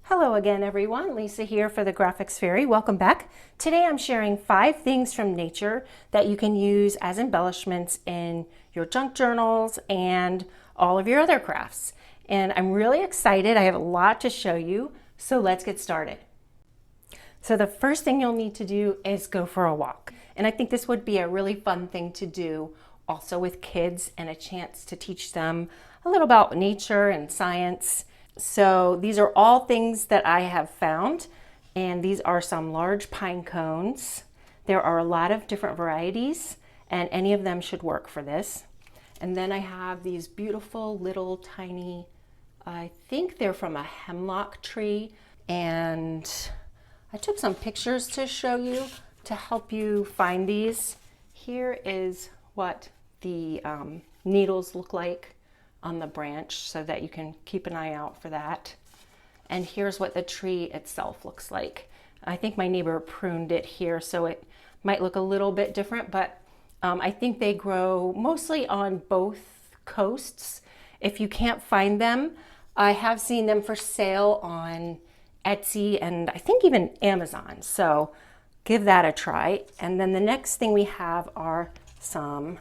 Hello again, everyone. Lisa here for the Graphics Fairy. Welcome back. Today I'm sharing 5 things from nature that you can use as embellishments in your junk journals and all of your other crafts. And I'm really excited. I have a lot to show you, so let's get started. So the first thing you'll need to do is go for a walk. And I think this would be a really fun thing to do also with kids and a chance to teach them a little about nature and science. So these are all things that I have found, and these are some large pine cones. There are a lot of different varieties, and any of them should work for this. And then I have these beautiful little tiny, I think they're from a hemlock tree, and I took some pictures to show you to help you find these. Here is what the needles look like on the branch so that you can keep an eye out for that. And here's what the tree itself looks like. I think my neighbor pruned it here, so it might look a little bit different, but I think they grow mostly on both coasts. If you can't find them, I have seen them for sale on Etsy and I think even Amazon, so give that a try. And then the next thing we have are some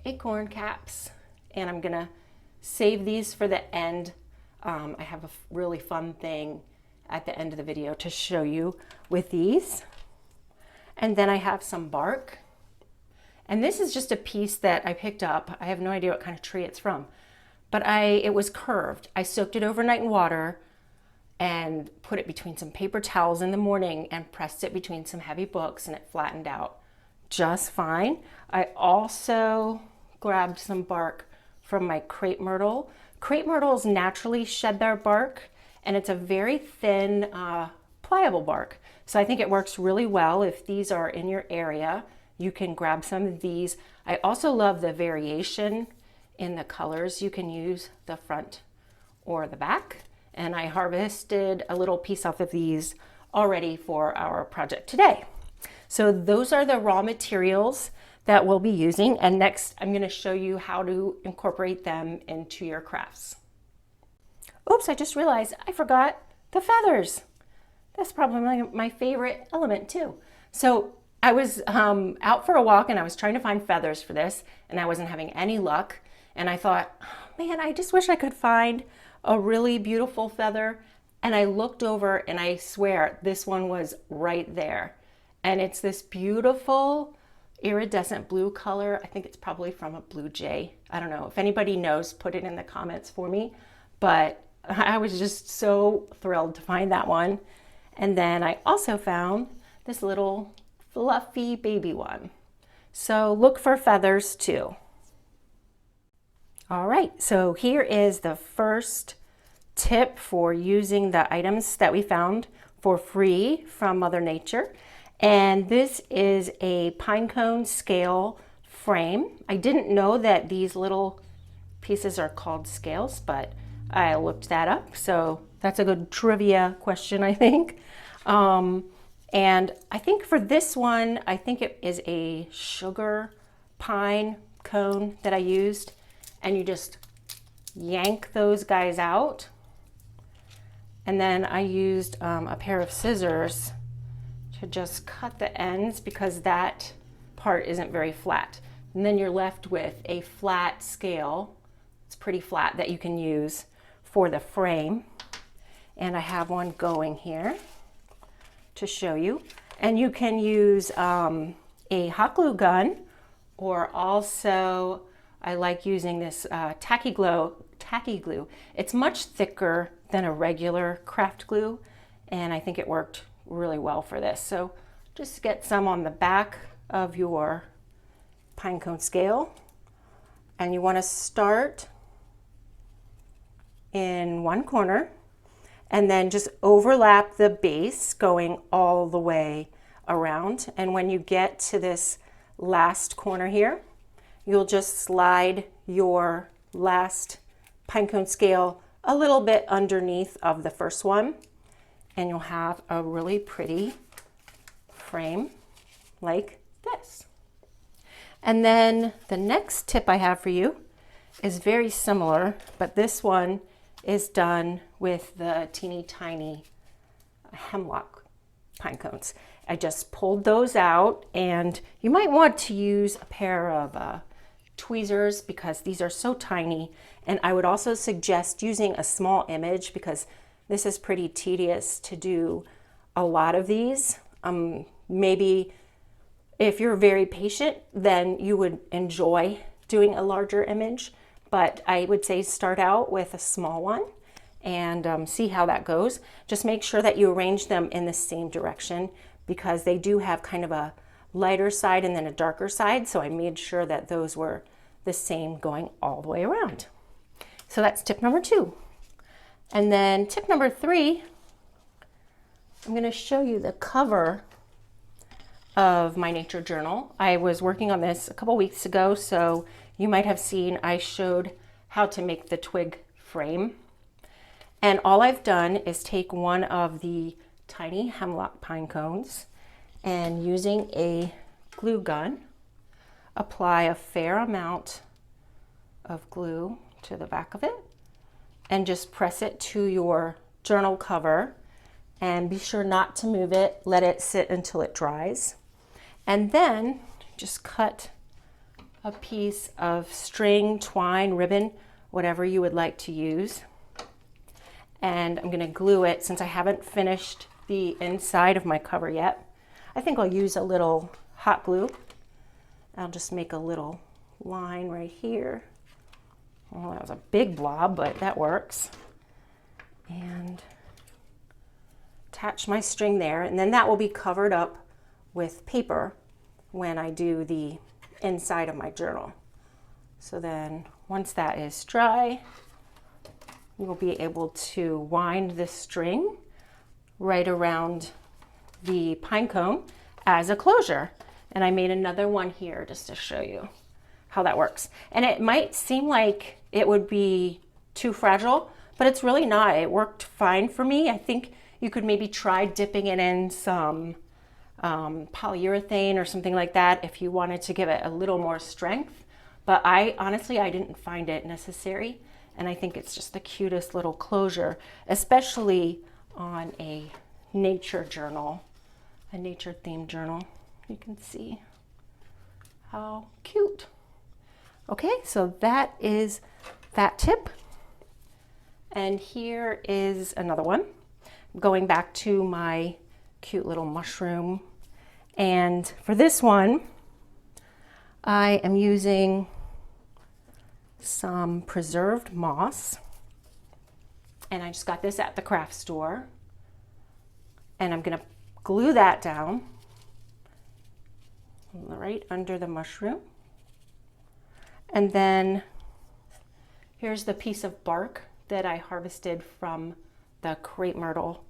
acorn caps. And I'm gonna save these for the end. I have a really fun thing at the end of the video to show you with these. And then I have some bark. And this is just a piece that I picked up. I have no idea what kind of tree it's from, but it was curved. I soaked it overnight in water and put it between some paper towels in the morning and pressed it between some heavy books, and it flattened out just fine. I also grabbed some bark from my crepe myrtle. Crepe myrtles naturally shed their bark, and it's a very thin, pliable bark. So I think it works really well if these are in your area. You can grab some of these. I also love the variation in the colors. You can use the front or the back. And I harvested a little piece off of these already for our project today. So those are the raw materials that we'll be using, and next I'm going to show you how to incorporate them into your crafts. Oops, I just realized I forgot the feathers. That's probably my favorite element too. So I was out for a walk and I was trying to find feathers for this, and I wasn't having any luck, and I thought, oh, man, I just wish I could find a really beautiful feather. And I looked over and I swear this one was right there, and it's this beautiful iridescent blue color. I think it's probably from a blue jay. I don't know. If anybody knows, put it in the comments for me. But I was just so thrilled to find that one. And then I also found this little fluffy baby one. So look for feathers too. All right, so here is the first tip for using the items that we found for free from Mother Nature. And this is a pine cone scale frame. I didn't know that these little pieces are called scales, but I looked that up. So that's a good trivia question, I think. And I think for this one, I think it is a sugar pine cone that I used. And you just yank those guys out. And then I used a pair of scissors to just cut the ends because that part isn't very flat. And then you're left with a flat scale. It's pretty flat that you can use for the frame. And I have one going here to show you. And you can use a hot glue gun, or also I like using this tacky glue. It's much thicker than a regular craft glue, and I think it worked really well for this. So just get some on the back of your pinecone scale, and you want to start in one corner and then just overlap the base going all the way around. And when you get to this last corner here, you'll just slide your last pinecone scale a little bit underneath of the first one, and you'll have a really pretty frame like this. And then the next tip I have for you is very similar, but this one is done with the teeny tiny hemlock pine cones. I just pulled those out, and you might want to use a pair of tweezers because these are so tiny. And I would also suggest using a small image because this is pretty tedious to do a lot of these. Maybe if you're very patient, then you would enjoy doing a larger image, but I would say start out with a small one and see how that goes. Just make sure that you arrange them in the same direction because they do have kind of a lighter side and then a darker side, so I made sure that those were the same going all the way around. So that's tip number 2. And then tip number 3, I'm going to show you the cover of my nature journal. I was working on this a couple weeks ago, so you might have seen I showed how to make the twig frame. And all I've done is take one of the tiny hemlock pine cones and using a glue gun, apply a fair amount of glue to the back of it and just press it to your journal cover and be sure not to move it. Let it sit until it dries. And then just cut a piece of string, twine, ribbon, whatever you would like to use. And I'm going to glue it since I haven't finished the inside of my cover yet. I think I'll use a little hot glue. I'll just make a little line right here. Well, that was a big blob, but that works. And attach my string there, and then that will be covered up with paper when I do the inside of my journal. So then once that is dry, you will be able to wind the string right around the pine cone as a closure. And I made another one here just to show you how that works. And it might seem like it would be too fragile, but it's really not. It worked fine for me. I think you could maybe try dipping it in some polyurethane or something like that if you wanted to give it a little more strength. But honestly, I didn't find it necessary. And I think it's just the cutest little closure, especially on a nature journal, a nature themed journal. You can see how cute. Okay, so that is that tip. And here is another one. Going back to my cute little mushroom. And for this one, I am using some preserved moss. And I just got this at the craft store. And I'm going to glue that down right under the mushroom. And then here's the piece of bark that I harvested from the crepe myrtle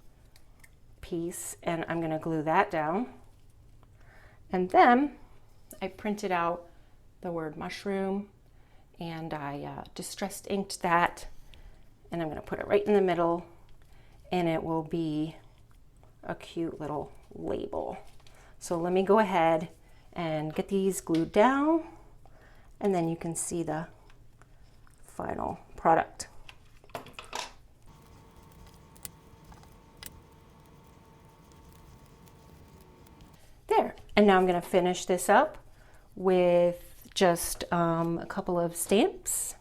piece, and I'm going to glue that down. And then I printed out the word mushroom, and I distress inked that, and I'm going to put it right in the middle, and it will be a cute little label. So let me go ahead and get these glued down, and then you can see the final product. There, and now I'm going to finish this up with just a couple of stamps.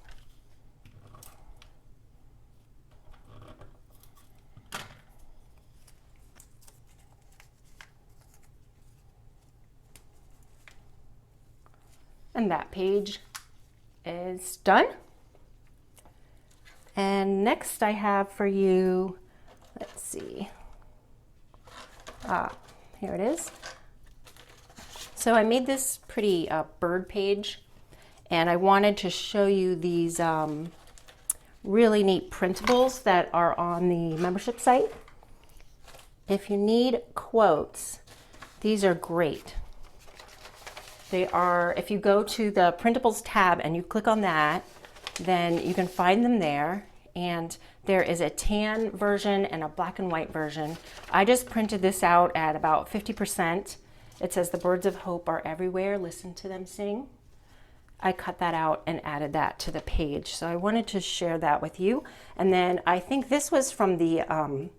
And that page is done. And next I have for you, let's see, here it is. So I made this pretty bird page, and I wanted to show you these really neat printables that are on the membership site. If you need quotes, these are great. They are, if you go to the printables tab and you click on that, then you can find them there. And there is a tan version and a black and white version. I just printed this out at about 50%. It says the birds of hope are everywhere. Listen to them sing. I cut that out and added that to the page. So I wanted to share that with you. And then I think this was from the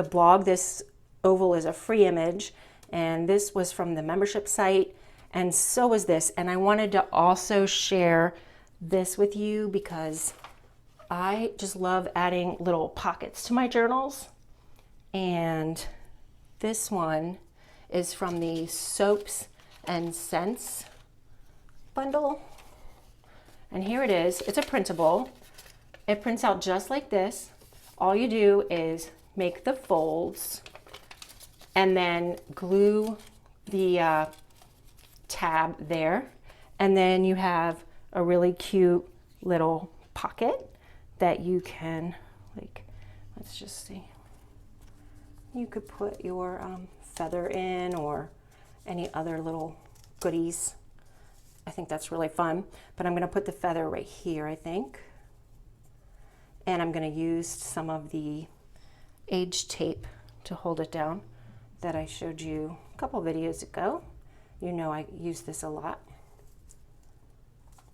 blog. This oval is a free image, and this was from the membership site, and so was this. And I wanted to also share this with you because I just love adding little pockets to my journals. And this one is from the Soaps and Scents bundle. And here it is. It's a printable. It prints out just like this. All you do is make the folds and then glue the tab there. And then you have a really cute little pocket that you can, like, let's just see. You could put your feather in or any other little goodies. I think that's really fun, but I'm going to put the feather right here, I think. And I'm going to use some of the age tape to hold it down that I showed you a couple videos ago. You know I use this a lot.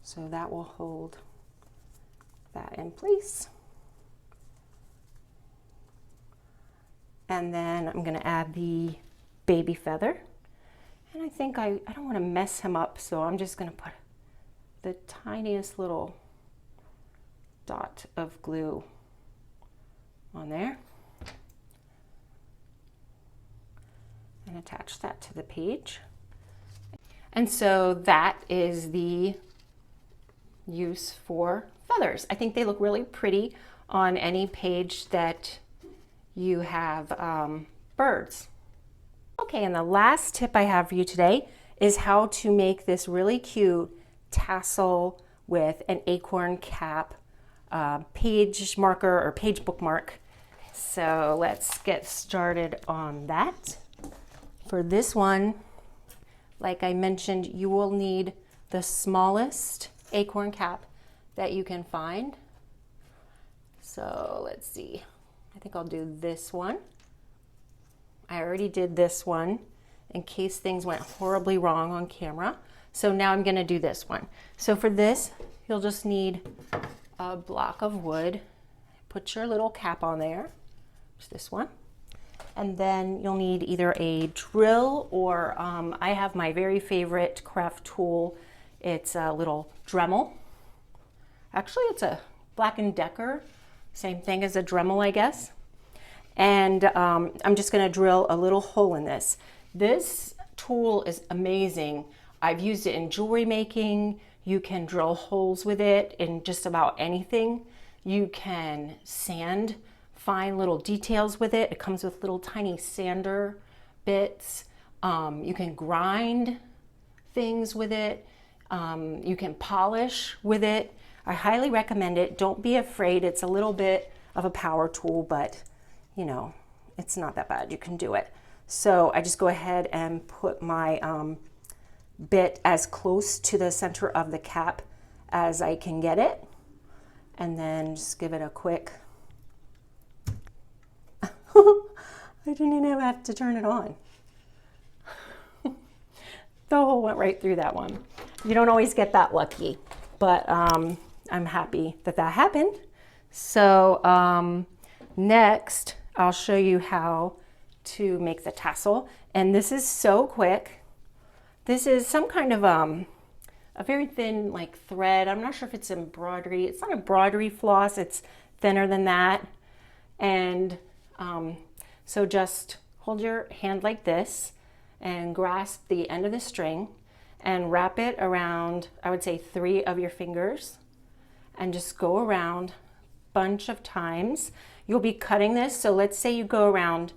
So that will hold that in place. And then I'm going to add the baby feather. And I think I don't want to mess him up, so I'm just going to put the tiniest little dot of glue on there and attach that to the page. And so that is the use for feathers. I think they look really pretty on any page that you have birds. Okay, and the last tip I have for you today is how to make this really cute tassel with an acorn cap page marker or page bookmark. So let's get started on that. For this one, like I mentioned, you will need the smallest acorn cap that you can find. So let's see, I think I'll do this one. I already did this one in case things went horribly wrong on camera. So now I'm gonna do this one. So for this, you'll just need a block of wood. Put your little cap on there, just this one. And then you'll need either a drill or I have my very favorite craft tool. It's a little Dremel. Actually, it's a Black & Decker, same thing as a Dremel, I guess. And I'm just going to drill a little hole in this. This tool is amazing. I've used it in jewelry making. You can drill holes with it in just about anything. You can sand fine little details with it. It comes with little tiny sander bits. You can grind things with it. You can polish with it. I highly recommend it. Don't be afraid. It's a little bit of a power tool, but you know, it's not that bad. You can do it. So I just go ahead and put my bit as close to the center of the cap as I can get it. And then just give it a quick, I didn't even have to turn it on. The hole went right through that one. You don't always get that lucky, but I'm happy that that happened. So next, I'll show you how to make the tassel. And this is so quick. This is some kind of a very thin like thread. I'm not sure if it's embroidery. It's not embroidery floss. It's thinner than that. And so just hold your hand like this and grasp the end of the string and wrap it around, I would say 3 of your fingers, and just go around a bunch of times. You'll be cutting this, so let's say you go around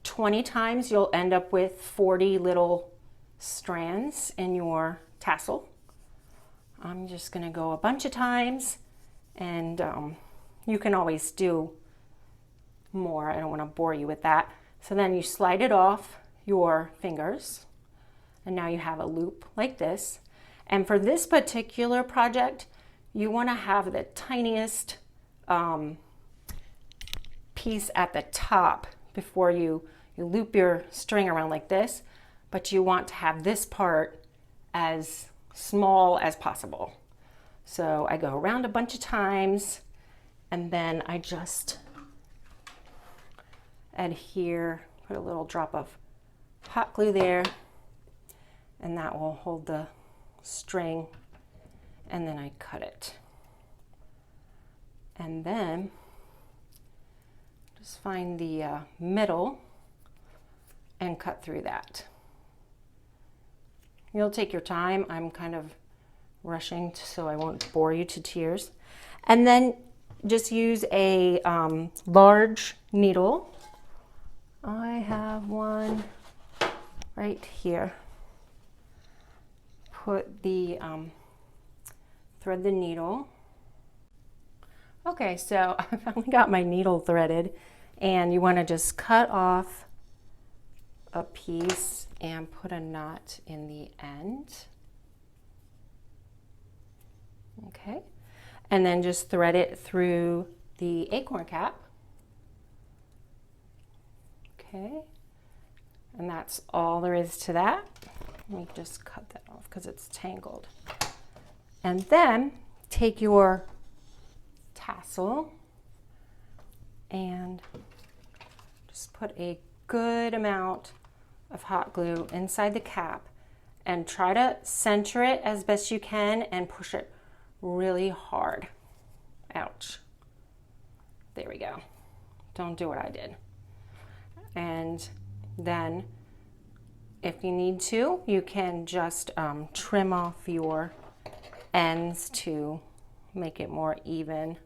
20 times, you'll end up with 40 little strands in your tassel. I'm just gonna go a bunch of times, and you can always do more. I don't wanna bore you with that. So then you slide it off your fingers, and now you have a loop like this. And for this particular project, you wanna have the tiniest piece at the top before you loop your string around like this, but you want to have this part as small as possible. So I go around a bunch of times and then I just adhere, put a little drop of hot glue there, and that will hold the string, and then I cut it. And then just find the middle and cut through that. You'll take your time. I'm kind of rushing so I won't bore you to tears. And then just use a large needle. I have one right here. Put the, thread the needle. Okay, so I finally got my needle threaded, and you want to just cut off a piece and put a knot in the end. Okay, and then just thread it through the acorn cap. Okay, and that's all there is to that. Let me just cut that off because it's tangled. And then take your tassel and just put a good amount of hot glue inside the cap and try to center it as best you can and push it really hard. Ouch. There we go. Don't do what I did. And then if you need to, you can just trim off your ends to make it more even.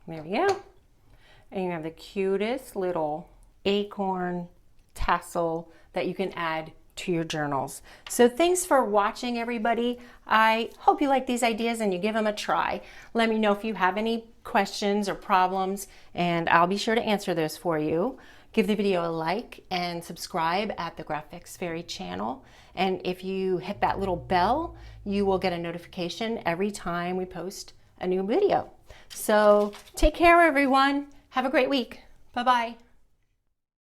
There we go. And you have the cutest little acorn tassel that you can add to your journals. So thanks for watching, everybody. I hope you like these ideas and you give them a try. Let me know if you have any questions or problems, and I'll be sure to answer those for you. Give the video a like and subscribe at the Graphics Fairy channel. And if you hit that little bell, you will get a notification every time we post a new video. So take care, everyone. Have a great week. Bye-bye.